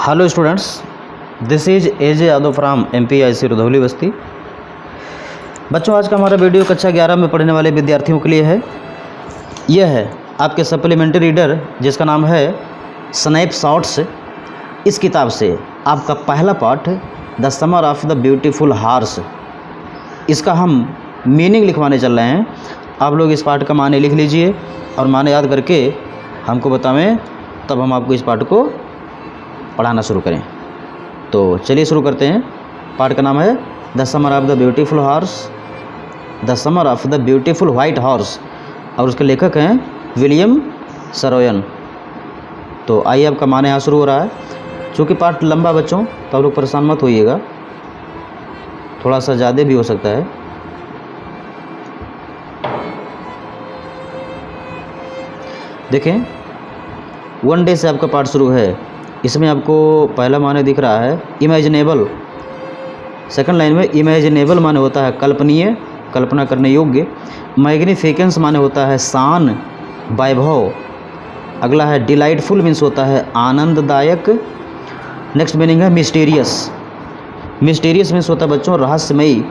Hello students, this is AJ Yadav from MPIC Rudhauli बस्ती। बच्चों, आज का हमारा वीडियो कक्षा 11 में पढ़ने वाले विद्यार्थियों के लिए है। यह है आपके सप्लीमेंट्री रीडर जिसका नाम है स्नैपशॉट्स। इस किताब से आपका पहला पाठ the summer of the beautiful horse, इसका हम मीनिंग लिखवाने चल रहे हैं। आप लोग इस पाठ का माने लिख लीजिए और माने याद करके हमको बतावें, तब हम आपको इस पाठ को पढ़ाना शुरू करें। तो चलिए शुरू करते हैं। पाठ का नाम है the summer of the beautiful horse, the summer of the beautiful white horse, और उसके लेखक हैं विलियम सरोयन। तो आइए, आपका माने यहाँ शुरू हो रहा है। चूँकि पाठ लंबा बच्चों, तो आप लोग परेशान मत होइएगा, थोड़ा सा ज़्यादा भी हो सकता है। देखें, वन डे से आपका पाठ शुरू है। इसमें आपको पहला माने दिख रहा है इमेजिनेबल। सेकंड लाइन में इमेजिनेबल माने होता है कल्पनीय, कल्पना करने योग्य। मैग्निफिकेंस माने होता है शान, वैभव। अगला है डिलाइटफुल मीन्स होता है आनंददायक। नेक्स्ट मीनिंग है मिस्टीरियस। मिस्टीरियस मीन्स होता है बच्चों रहस्यमयी।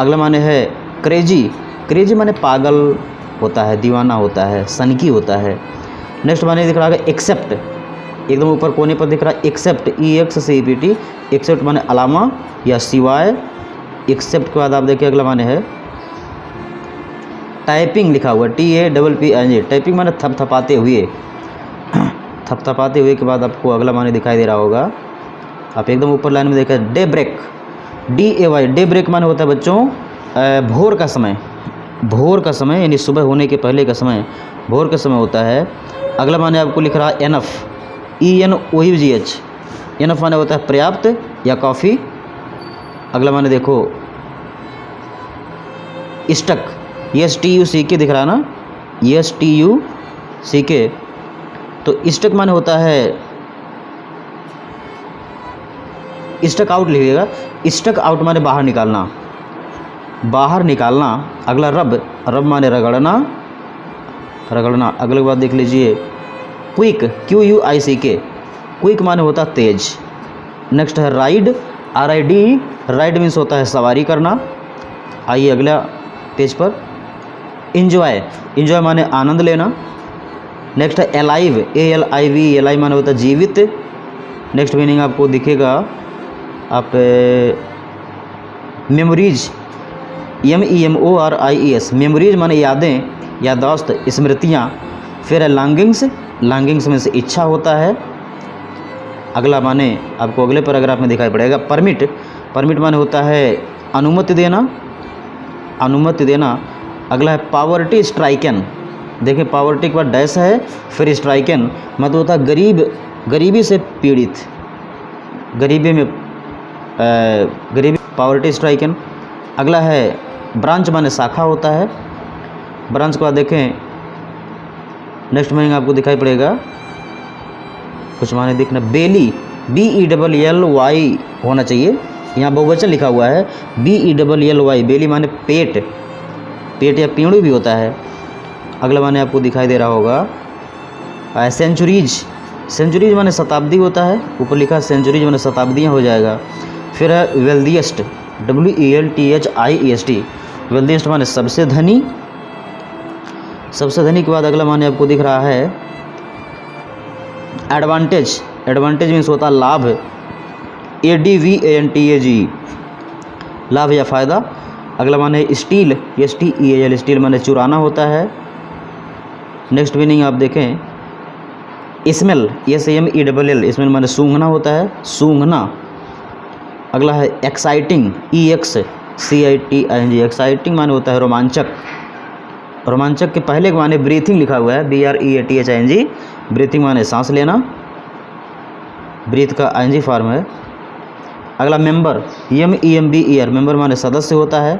अगला माने है क्रेजी। क्रेजी माने पागल होता है, दीवाना होता है, सनकी होता है। नेक्स्ट माने दिख रहा है एक्सेप्ट, एकदम ऊपर कोने पर दिख रहा है एक्सेप्ट, EXCEPT। एक्सेप्ट माने अलावा या सिवाय। एक्सेप्ट के बाद आप देखिए अगला माने है टाइपिंग, लिखा हुआ TAPPING। टाइपिंग माने थपथपाते हुए। थपथपाते हुए के बाद आपको अगला माने दिखाई दे रहा होगा, आप एकदम ऊपर लाइन में देखें daybreak, DAY। Daybreak माने होता है बच्चों भोर का समय। भोर का समय यानी सुबह होने के पहले का समय, भोर का समय होता है। अगला माने आपको लिख रहा है एनफ, ENOUGH। एनफ माने होता है पर्याप्त या काफ़ी। अगला माने देखो स्टक, STUCK दिख रहा है ना, STUCK। तो स्टक माने होता है स्टक आउट, लिखिएगा स्टक आउट माने बाहर निकालना, बाहर निकालना। अगला रब, रब माने रगड़ना, रगड़ना। अगले बात देख लीजिए क्विक, QUICK। क्विक माने होता है तेज। नेक्स्ट है राइड, RID। राइड मीन्स होता है सवारी करना। आइए अगला पेज पर इंजॉय। इंजॉय माने आनंद लेना। नेक्स्ट है अलाइव, ALIVE। अलाइव माने होता है जीवित। नेक्स्ट मीनिंग आपको दिखेगा आप मेमोरीज, MEMORIES। मेमोरीज माने यादें, याददाश्त, स्मृतियाँ। फिर है लॉन्गिंग्स, लॉन्गिंग्स में से इच्छा होता है। अगला माने आपको अगले पैराग्राफ में दिखाई पड़ेगा परमिट। परमिट माने होता है अनुमति देना, अनुमति देना। अगला है पावर्टी स्ट्राइकन। देखिए पावर्टी के बाद डैश है, फिर स्ट्राइकन मतलब होता है गरीब, गरीबी से पीड़ित, गरीबी में गरीबी, पावर्टी स्ट्राइकन। अगला है ब्रांच माने शाखा होता है। ब्रांच के बाद देखें नेक्स्ट मीनिंग आपको दिखाई पड़ेगा, कुछ माने दिखना बेली, BELLY होना चाहिए। यहाँ बहुवचन लिखा हुआ है BELLY। बेली माने पेट, पेट या पीड़ू भी होता है। अगला माने आपको दिखाई दे रहा होगा सेंचुरीज। सेंचुरीज माने शताब्दी होता है, ऊपर लिखा सेंचुरीज माने शताब्दियाँ हो जाएगा। फिर है वेल्दिएस्ट, WELTHIEST। वेल्दिएस्ट माने सबसे धनी। सबसे धनी के बाद अगला माने आपको दिख रहा है एडवांटेज। एडवांटेज मीन्स होता है लाभ, ADVANTAGE। लाभ या फ़ायदा। अगला माने स्टील, STEAL। स्टील माने चुराना होता है। नेक्स्ट मीनिंग आप देखें स्मेल, SAMELL। स्मेल माने सूंघना होता है, सूंघना। अगला है एक्साइटिंग, EXCITING। एक्साइटिंग माने होता है रोमांचक। रोमांचक के पहले के माने ब्रीथिंग लिखा हुआ है BREATHING। ब्रीथिंग माने सांस लेना, ब्रीथ का ING फॉर्म है। अगला मेंबर, MEMBER। मेंबर माने सदस्य होता है।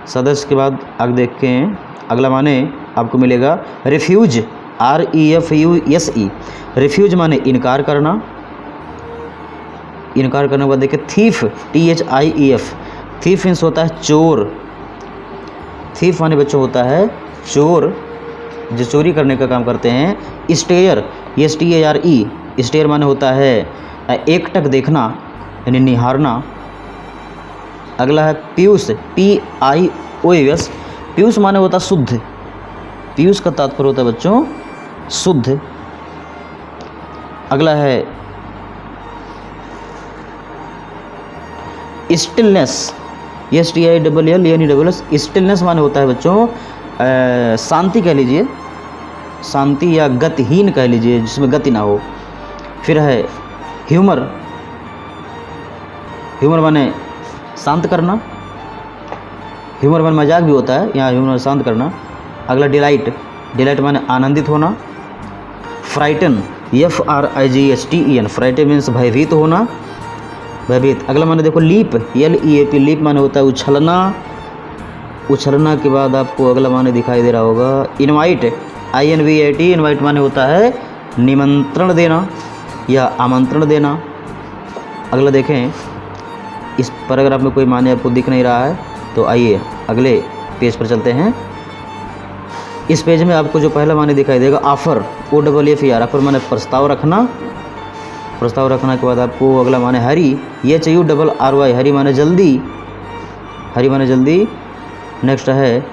सदस्य के बाद आगे देखें अगला माने आपको मिलेगा रिफ्यूज, REFUSE। रिफ्यूज माने इनकार करना। इनकार करने के बाद देखिए थीफ, THIEF। थीफ मीन्स होता है चोर। थीफ माने बच्चों होता है चोर, जो चोरी करने का काम करते हैं। Stair, STARE। स्टेयर माने होता है एकटक देखना यानी निहारना। अगला है पीयूष, PIOUS, पीयूष माने होता है शुद्ध, पीयूष का तात्पर्य होता है बच्चों शुद्ध। अगला है स्टिलनेस, STILLNESS, स्टिलनेस माने होता है बच्चों शांति कह लीजिए, शांति या गतिहीन कह लीजिए, जिसमें गति ना हो। फिर है ह्यूमर, ह्यूमर माने शांत करना, ह्यूमर माने मजाक भी होता है, यहाँ ह्यूमर शांत करना। अगला डिलाइट, डिलाइट माने आनंदित होना। फ्राइटन, FRIGHTEN, फ्राइटन मीन्स भयभीत होना, भयभीत। अगला माने देखो लीप, LEAP, लीप माने होता है उछलना, उछलना के बाद आपको अगला माने दिखाई दे रहा होगा इनवाइट, INVIT, इनवाइट माने होता है निमंत्रण देना या आमंत्रण देना। अगला देखें, इस पैराग्राफ में कोई माने आपको दिख नहीं रहा है, तो आइए अगले पेज पर चलते हैं। इस पेज में आपको जो पहला माने दिखाई देगा ऑफर, OFFER, ऑफर माने प्रस्ताव रखना, प्रस्ताव रखना के बाद आपको अगला माने हरी, HURRY, हरी माने जल्दी, हरी माने जल्दी। नेक्स्ट है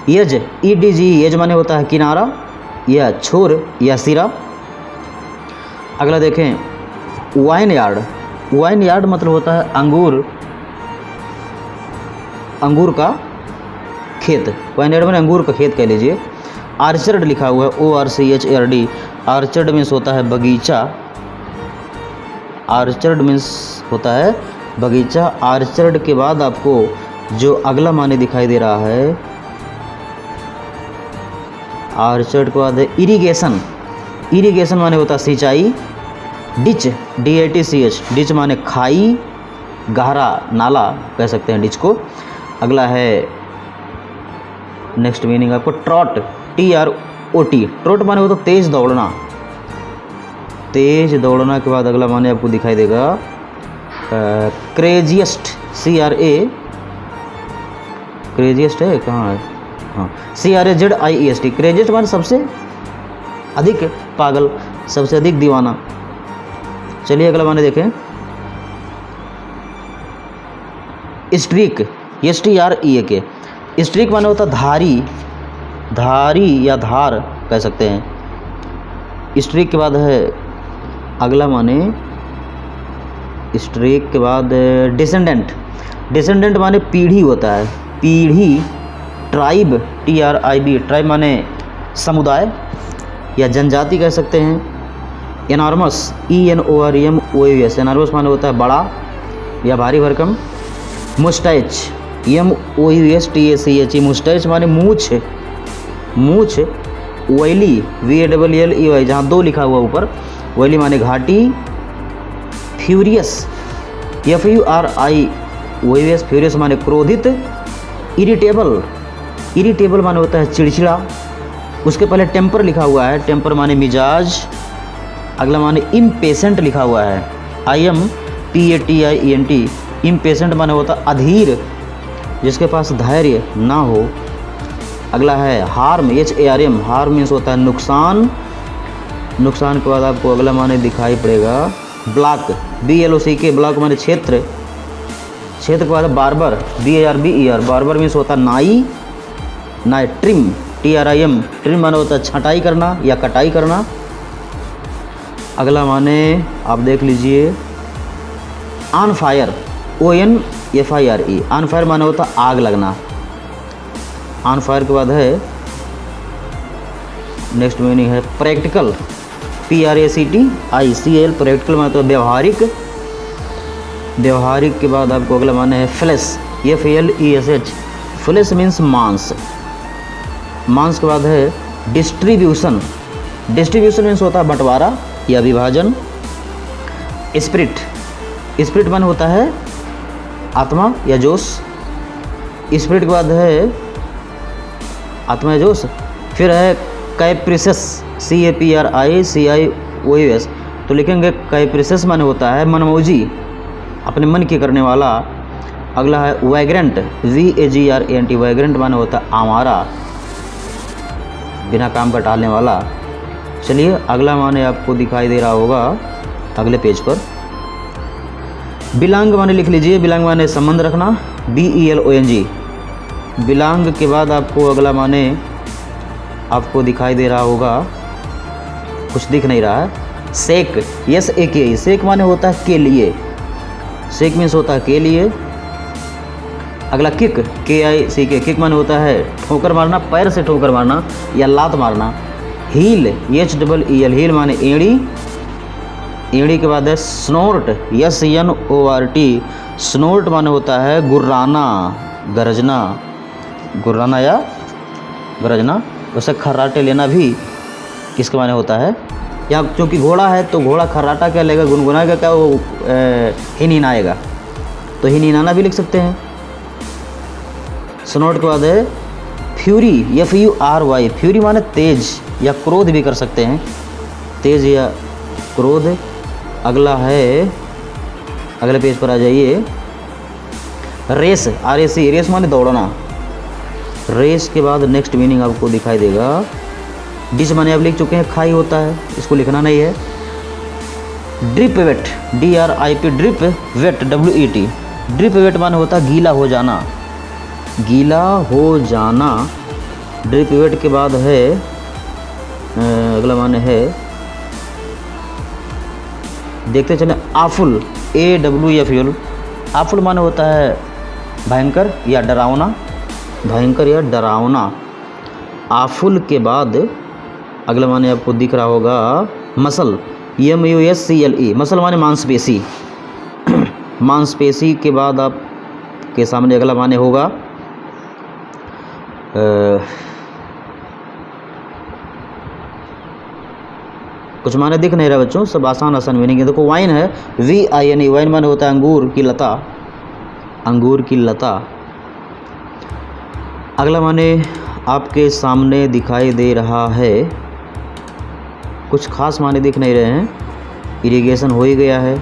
एज, EDG, एज माने होता है किनारा या छोर या सिरा। अगला देखें वाइन यार्ड, वाइन यार्ड मतलब होता है अंगूर, अंगूर का खेत, वाइन यार्ड माने अंगूर का खेत कह लीजिए। आर्चर्ड लिखा हुआ है ORCHARD, आर्चर्ड मीन्स होता है बगीचा, आर्चर्ड मीन्स होता है बगीचा। आर्चर्ड के बाद आपको जो अगला माने दिखाई दे रहा है, आर्चर्ड के बाद है इरिगेशन, इरिगेशन माने होता है सिंचाई। डिच, DITCH, डिच माने खाई, गहरा नाला कह सकते हैं डिच को। अगला है नेक्स्ट मीनिंग आपको ट्रॉट, TROT, ट्रॉट माने होता है तेज दौड़ना, तेज दौड़ना के बाद अगला माने आपको दिखाई देगा क्रेजिएस्ट, CRA, क्रेजिएस्ट है कहाँ है, हाँ CRAZIEST, क्रेजिएस्ट माने सबसे अधिक पागल, सबसे अधिक दीवाना। चलिए अगला माने देखें स्ट्रीक, STREAK, स्ट्रीक माने होता धारी, धारी या धार कह सकते हैं। स्ट्रीक के बाद है अगला माने, स्ट्रीक के बाद डिसेंडेंट, डिसेंडेंट माने पीढ़ी होता है, पीढ़ी। ट्राइब, TRIB, ट्राइब माने समुदाय या जनजाति कह सकते हैं। एनॉर्मस, ENORMOUS, एनॉर्मस माने होता है बड़ा या भारी भरकम। मुस्टैच, MOUSTACH, मुस्टैच माने मूछ, मूछ। वैली, WALLEY, जहाँ दो लिखा हुआ ऊपर, वैली माने घाटी। फ्यूरियस, FURIOUS, फ्यूरियस माने क्रोधित। इरिटेबल, इरिटेबल माने होता है चिड़चिड़ा। उसके पहले टेम्पर लिखा हुआ है, टेम्पर माने मिजाज। अगला माने इम्पेशेंट लिखा हुआ है, IMPATIENT, इम्पेशेंट माने होता अधीर, जिसके पास धैर्य ना हो। अगला है हार्म, HARM, हार्म मीन्स होता है नुकसान। नुकसान के बाद आपको अगला माने दिखाई पड़ेगा ब्लॉक, BLOCK, ब्लॉक माने क्षेत्र। क्षेत्र के बाद बार्बर, BARBER, बार्बर मीन्स होता नाई, नाई। ट्रिम, TRIM, ट्रिम माने होता है छटाई करना या कटाई करना। अगला माने आप देख लीजिए on fire, ONFIRE, on fire माने होता आग लगना। ऑन फायर के बाद है नेक्स्ट मीनिंग है प्रैक्टिकल, PRACTICAL, प्रैक्टिकल माने तो व्यवहारिक। व्यवहारिक के बाद आपको अगला माने है फ्लैश, FLESH, फ्लैश मीन्स मांस। मांस के बाद है डिस्ट्रीब्यूशन, डिस्ट्रीब्यूशन मीन्स होता है बंटवारा या विभाजन। स्पिरिट, स्पिरिट माने होता है आत्मा या जोश। स्पिरिट के बाद है आत्मा या जोश। फिर है कैप्रिसस, CAPRICIOUS, तो लिखेंगे कैप्रिसस माने होता है मनमौजी, अपने मन की करने वाला। अगला है वैग्रेंट, VAGRANT, वैग्रेंट माने होता है आवारा, बिना काम का टालने वाला। चलिए अगला माने आपको दिखाई दे रहा होगा अगले पेज पर। बिलोंग माने लिख लीजिए, बिलोंग माने संबंध रखना, BELONG। बिलोंग के बाद आपको अगला माने आपको दिखाई दे रहा होगा, कुछ दिख नहीं रहा है, सेक, SAK। सेक माने होता है के लिए, सेक मीन्स होता है के लिए। अगला किक, KICK, किक माने होता है ठोकर मारना, पैर से ठोकर मारना या लात मारना। हील, HEEL, हील माने एड़ी, एड़ी के बाद है स्नोर्ट, SNORT। स्नोर्ट माने होता है गुर्राना, गरजना, गुर्राना या गरजना। वैसे खर्राटे लेना भी किसके माने होता है। या क्योंकि घोड़ा है तो घोड़ा खर्राटा क्या लेगा, गुनगुनाएगा क्या, वो हिनहिनाएगा, तो हिनहिनाना भी लिख सकते हैं। स्नोर्ट के बाद है फ्यूरी, FURY। फ्यूरी माने तेज या क्रोध भी कर सकते हैं, तेज या क्रोध। अगला है, अगले पेज पर आ जाइए, रेस, RAC। रेस माने दौड़ना। रेस के बाद नेक्स्ट मीनिंग आपको दिखाई देगा, डिश माने आप लिख चुके हैं, खाई होता है, इसको लिखना नहीं है। Drip wet, DRIP, drip wet, WET। Drip wet माने होता है गीला हो जाना, गीला हो जाना। ड्रिप वेट के बाद है अगला माने है, देखते चले, आफुल, AWFUL। आफुल माने होता है भयंकर या डरावना, भयंकर या डरावना। आफुल के बाद अगला माने आपको दिख रहा होगा, मसल, MUSCLE। मसल माने मांसपेशी। मांसपेशी के बाद आपके सामने अगला माने होगा कुछ माने दिख नहीं रहा बच्चों, सब आसान आसान मीनिंग है। देखो वाइन है, VINE। वाइन माने होता है अंगूर की लता, अंगूर की लता। अगला माने आपके सामने दिखाई दे रहा है, कुछ खास माने दिख नहीं रहे हैं, इरिगेशन हो ही गया है।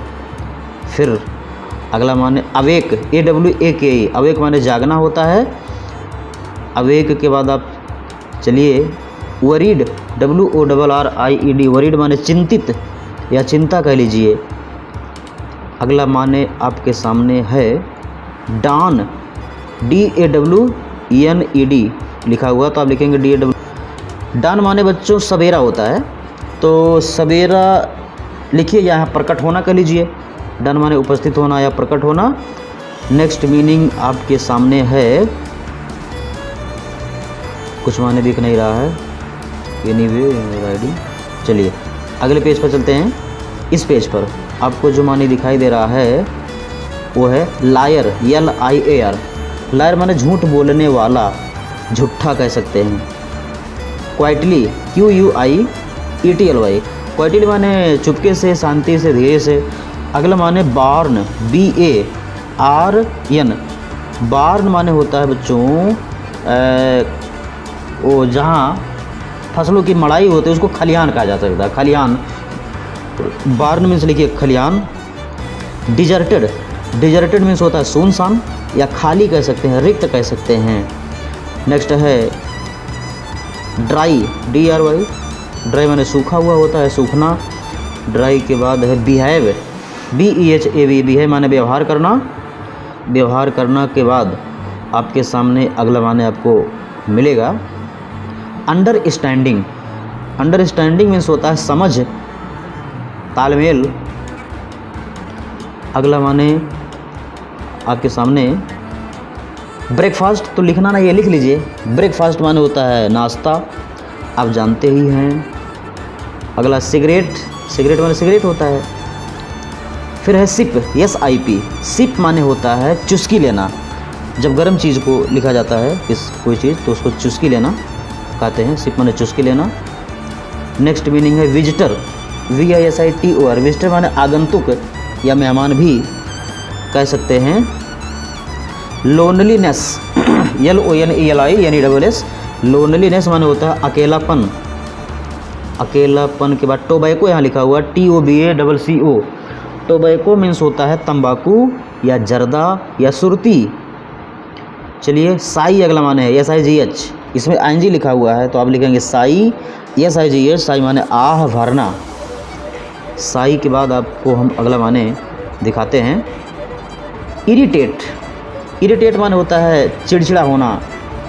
फिर अगला माने अवेक, AWAKE। अवेक माने जागना होता है। अवेक के बाद आप चलिए, वरीड, WORRIED। वरीड माने चिंतित या चिंता कह लीजिए। अगला माने आपके सामने है डान, DAWNED लिखा हुआ, तो आप लिखेंगे DAW। डान माने बच्चों सवेरा होता है, तो सवेरा लिखिए, यहाँ प्रकट होना कह लीजिए। डान माने उपस्थित होना या प्रकट होना। नेक्स्ट मीनिंग आपके सामने है, कुछ माने दिख नहीं रहा है, एनीवे राइडिंग। चलिए अगले पेज पर चलते हैं। इस पेज पर आपको जो माने दिखाई दे रहा है वो है लायर, LIAR। लायर माने झूठ बोलने वाला, झूठा कह सकते हैं। Quietly, QUIETLY। क्वाइटली माने चुपके से, शांति से, धीरे से। अगला माने बार्न, BARN। बार्न माने होता है बच्चों वो जहाँ फसलों की मड़ाई होती है उसको खलिहान कहा जा सकता है, खलिहान। बार्न मीन्स लिखिए खलिहान। डिजर्टेड, डिजर्टेड मीन्स होता है सुनसान या खाली कह सकते हैं, रिक्त कह सकते हैं। नेक्स्ट है ड्राई, DRY। ड्राई माने सूखा हुआ होता है, सूखना। ड्राई के बाद है बिहेव, BEHAV। बिहेव माने व्यवहार करना। व्यवहार करना के बाद आपके सामने अगला माने आपको मिलेगा अंडरस्टैंडिंग। अंडरस्टैंडिंग मीन्स होता है समझ, तालमेल। अगला माने आपके सामने ब्रेकफास्ट, तो लिखना ना, ये लिख लीजिए। ब्रेकफास्ट माने होता है नाश्ता, आप जानते ही हैं। अगला सिगरेट, सिगरेट माने सिगरेट होता है। फिर है सिप, SIP। सिप माने होता है चुस्की लेना। जब गर्म चीज़ को लिखा जाता है कोई चीज़ तो उसको चुस्की लेना कहते हैं, सिप माने चुस्की लेना। नेक्स्ट मीनिंग है विजिटर, VISITOR। विजिटर माने आगंतुक या मेहमान भी कह सकते हैं। Loneliness, LONELINESS। लोनलीनेस माने होता है अकेलापन। अकेलापन के बाद टोबैको यहाँ लिखा हुआ, TOBACCO। टोबैको मीन्स होता है तंबाकू या जर्दा या सुरती। चलिए साई अगला माने है, SIGH। इसमें आईएनजी लिखा हुआ है तो आप लिखेंगे साई, SIGH, साई माने आह भरना। साई के बाद आपको हम अगला माने दिखाते हैं इरिटेट। इरिटेट माने होता है चिड़चिड़ा होना,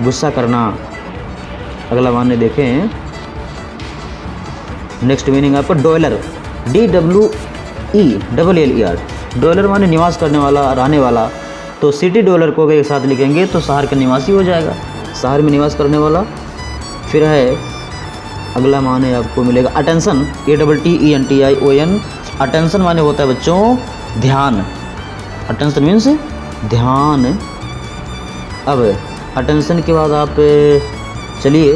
गुस्सा करना। अगला माने देखें, नेक्स्ट मीनिंग आपका डॉयलर, DWELLER। डॉयलर माने निवास करने वाला, रहने वाला। तो सिटी डॉलर को अगर एक साथ लिखेंगे तो शहर का निवासी हो जाएगा, शहर में निवास करने वाला। फिर है अगला माने आपको मिलेगा अटेंशन, ATTENTION। अटेंशन माने होता है बच्चों ध्यान। अटेंशन मीन्स ध्यान। अब अटेंशन के बाद आप चलिए,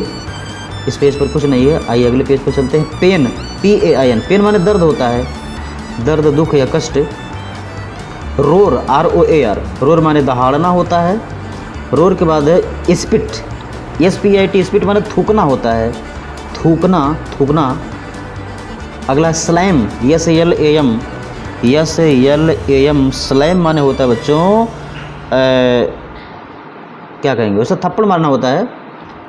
इस पेज पर कुछ नहीं है, आइए अगले पेज पर चलते हैं। Pen, PAIN। पेन माने दर्द होता है, दर्द, दुख या कष्ट। Roar, ROAR। रोर माने दहाड़ना होता है। रोर के बाद है स्पिट, SPIT। स्पिट माने थूकना होता है, थूकना, थूकना। अगला स्लैम, SLAM। स्लैम माने होता है बच्चों क्या कहेंगे उसे, थप्पड़ मारना होता है,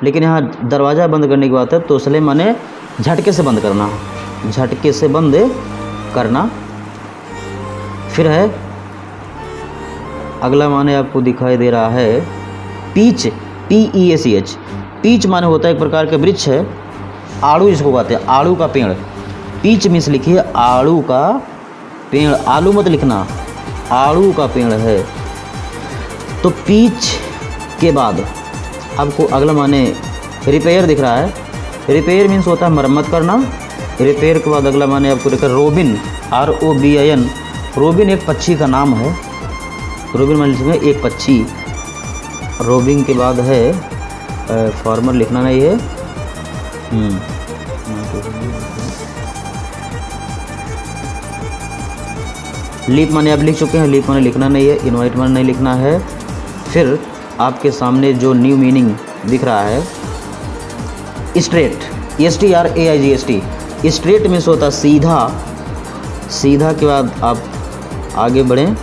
लेकिन यहाँ दरवाज़ा बंद करने की बात है तो स्लैम माने झटके से बंद करना, झटके से बंद करना। फिर है अगला माने आपको दिखाई दे रहा है पीच, PEACH। पीच माने होता है एक प्रकार का वृक्ष है, आड़ू इसको कहते हैं, आड़ू का पेड़। पीच मीन्स लिखिए आड़ू का पेड़, आलू मत लिखना, आड़ू का पेड़ है। तो पीच के बाद आपको अगला माने रिपेयर दिख रहा है। रिपेयर मीन्स होता है मरम्मत करना। रिपेयर के बाद अगला माने आपको देखा रोबिन, ROBIN। रोबिन एक पक्षी का नाम है, रोबिन माने एक पक्षी। रोबिन के बाद है फॉर्मर लिखना नहीं है। लीप माने आप लिख चुके हैं, लीप माने लिखना नहीं है। इनवाइट माने नहीं लिखना है। फिर आपके सामने जो न्यू मीनिंग दिख रहा है स्ट्रेट, STRAIGST। स्ट्रेट मीन्स होता है सीधा। सीधा के बाद आप आगे बढ़ें,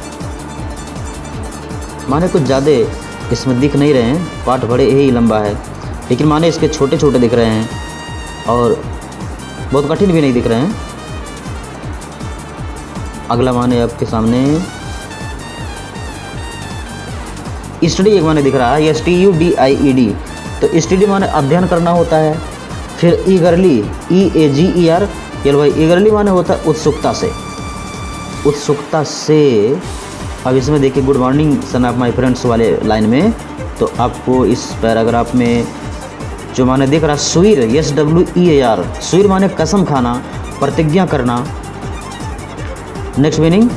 माने कुछ ज़्यादा इसमें दिख नहीं रहे हैं, पाठ बड़े ही लंबा है, लेकिन माने इसके छोटे छोटे दिख रहे हैं और बहुत कठिन भी नहीं दिख रहे हैं। अगला माने आपके सामने स्टडी एक माने दिख रहा है, STUDIED। तो स्टडी माने अध्ययन करना होता है। फिर ईगरली, EAGERLY। ईगरली माने होता है उत्सुकता से, उत्सुकता से। अब इसमें देखिए good morning son of my friends वाले लाइन में, तो आपको इस पैराग्राफ में जो माने दिख रहा है स्वीर, SWEAR। स्वीर माने कसम खाना, प्रतिज्ञा करना। नेक्स्ट मीनिंग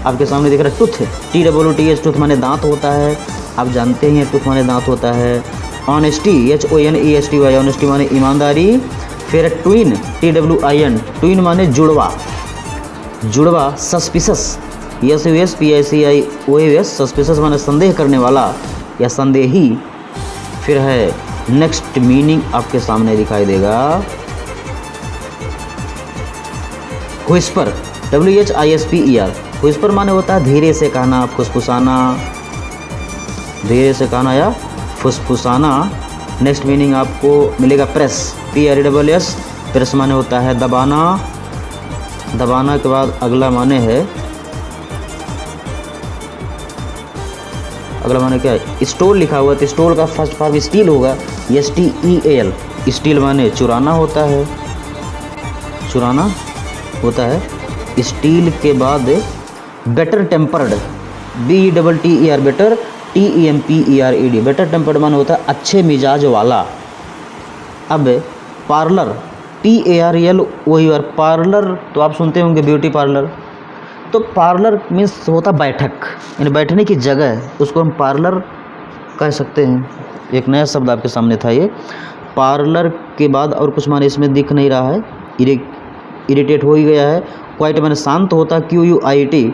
आपके सामने दिख रहा है टूथ, TWTH। टूथ माने दांत होता है, आप जानते हैं टूथ माने दांत होता है। Honesty, HONESTY। ऑनेस्टी माने ईमानदारी। फिर ट्विन, TWIN। ट्विन माने जुड़वा, जुड़वा। Suspicious, SUSPICIOUS। सस्पिशस माने संदेह करने वाला या संदेही। फिर है नेक्स्ट मीनिंग आपके सामने दिखाई देगा व्हिस्पर, WHISPER। व्हिस्पर माने होता है धीरे से कहना, फुसफुसाना, धीरे से कहना या फुसफुसाना। नेक्स्ट मीनिंग आपको मिलेगा प्रेस, PRESS। प्रेस माने होता है दबाना, दबाना के बाद अगला माने है, अगला माने क्या है, स्टोल लिखा हुआ है तो स्टोल का फर्स्ट फॉर्म स्टील होगा, STEAL। स्टील माने चुराना होता है, चुराना होता है। स्टील के बाद better tempered, BETTER। Better, TEMPERED। Better tempered माने होता है अच्छे मिजाज वाला। अब पार्लर, PARLOR। पार्लर तो आप सुनते होंगे ब्यूटी पार्लर, तो पार्लर मीन्स होता बैठक, यानी बैठने की जगह, उसको हम पार्लर कह सकते हैं। एक नया शब्द आपके सामने था ये। पार्लर के बाद और कुछ माने इसमें दिख नहीं रहा है, इरिटेट हो ही गया है। क्वाइट माने शांत होता है, QUIT।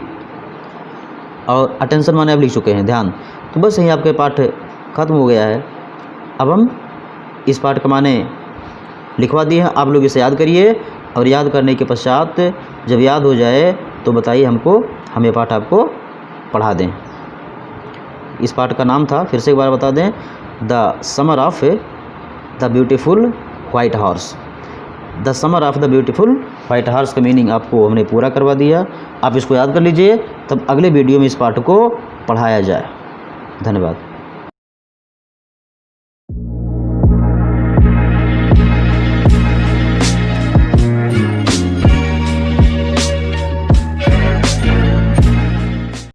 और अटेंशन माने आप लिख चुके हैं, ध्यान। तो बस यहीं आपके पाठ खत्म हो गया है। अब हम इस पाठ का माने लिखवा दिए हैं, आप लोग इसे याद करिए और याद करने के पश्चात जब याद हो जाए तो बताइए हमको, हम ये पाठ आपको पढ़ा दें। इस पाठ का नाम था, फिर से एक बार बता दें, the summer of the beautiful white horse. The summer of the beautiful white horse का मीनिंग आपको हमने पूरा करवा दिया। आप इसको याद कर लीजिए, तब अगले वीडियो में इस पार्ट को पढ़ाया जाए। धन्यवाद।